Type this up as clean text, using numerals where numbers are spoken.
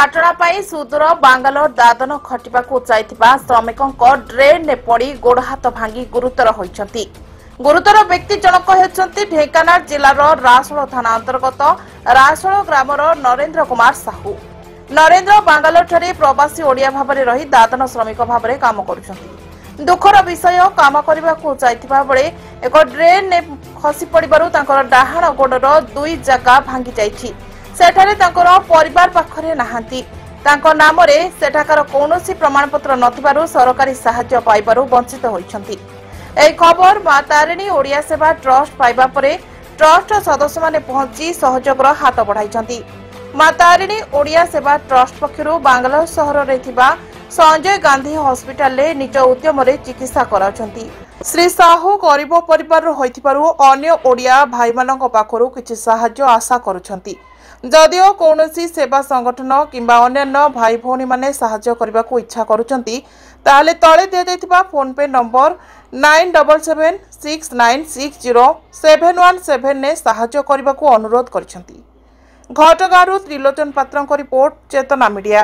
ପାଟଣା ପାଇଁ ସୁଦୂର ବାଙ୍ଗାଲୋର ଦାଦନ ଖଟିବାକୁ ଯାଇଥିବା ଶ୍ରମିକଙ୍କ ଡ୍ରେନ୍ରେ ପଡ଼ି ଗୋଡ଼ ହାତ ଭାଙ୍ଗି ଗୁରୁତର ହୋଇଛନ୍ତି। ଗୁରୁତର ବ୍ୟକ୍ତି ଜଣକ ହେଉଛନ୍ତି ଢେଙ୍କାନାଳ ଜିଲ୍ଲାର ରାସୋଳ ଥାନା ଅନ୍ତର୍ଗତ ରାସୋଳ ଗ୍ରାମର ନରେନ୍ଦ୍ର କୁମାର ସାହୁ। ନରେନ୍ଦ୍ର ବାଙ୍ଗାଲୋରଠାରେ ପ୍ରବାସୀ ଓଡ଼ିଆ ଭାବରେ ରହି ଦାଦନ ଶ୍ରମିକ ଭାବରେ କାମ କରୁଛନ୍ତି। ଦୁଃଖର ବିଷୟ, କାମ କରିବାକୁ ଯାଇଥିବା ବେଳେ ଏକ ଡ୍ରେନ୍ରେ ଖସି ପଡ଼ିବାରୁ ତାଙ୍କର ଡାହାଣ ଗୋଡ଼ର 2 ଜାଗା ଭାଙ୍ଗି ଯାଇଛି। ସେଠାରେ ତାଙ୍କର ପରିବାର ପାଖରେ ନାହାନ୍ତି। ତାଙ୍କ ନାମରେ ସେଠାକାର କୌଣସି ପ୍ରମାଣପତ୍ର ନଥିବାରୁ ସରକାରୀ ସାହାଯ୍ୟ ପାଇବାରୁ ବଞ୍ଚିତ ହୋଇଛନ୍ତି। ଏହି ଖବର ମା ତାରିଣୀ ଓଡ଼ିଆ ସେବା ଟ୍ରଷ୍ଟ ପାଇବା ପରେ ଟ୍ରଷ୍ଟର ସଦସ୍ୟମାନେ ପହଞ୍ଚି ସହଯୋଗର ହାତ ବଢ଼ାଇଛନ୍ତି। ମା ତାରିଣୀ ଓଡ଼ିଆ ସେବା ଟ୍ରଷ୍ଟ ପକ୍ଷରୁ ବାଙ୍ଗାଲୋର ସହରରେ ଥିବା ସଞ୍ଜୟ ଗାନ୍ଧୀ ହସ୍ପିଟାଲରେ ନିଜ ଉଦ୍ୟମରେ ଚିକିତ୍ସା କରାଉଛନ୍ତି। ଶ୍ରୀ ସାହୁ ଗରିବ ପରିବାରରୁ ହୋଇଥିବାରୁ ଅନ୍ୟ ଓଡ଼ିଆ ଭାଇମାନଙ୍କ ପାଖରୁ କିଛି ସାହାଯ୍ୟ ଆଶା କରୁଛନ୍ତି। ଯଦିଓ କୌଣସି ସେବା ସଂଗଠନ କିମ୍ବା ଅନ୍ୟାନ୍ୟ ଭାଇ ଭଉଣୀମାନେ ସାହାଯ୍ୟ କରିବାକୁ ଇଚ୍ଛା କରୁଛନ୍ତି, ତାହେଲେ ତଳେ ଦିଆଯାଇଥିବା ଫୋନ୍ପେ ନମ୍ବର 9776960717ରେ ସାହାଯ୍ୟ କରିବାକୁ ଅନୁରୋଧ କରିଛନ୍ତି। ଘଟଗାଁରୁ ତ୍ରିଲୋଚନ ପାତ୍ରଙ୍କ ରିପୋର୍ଟ, ଚେତନା ମିଡିଆ।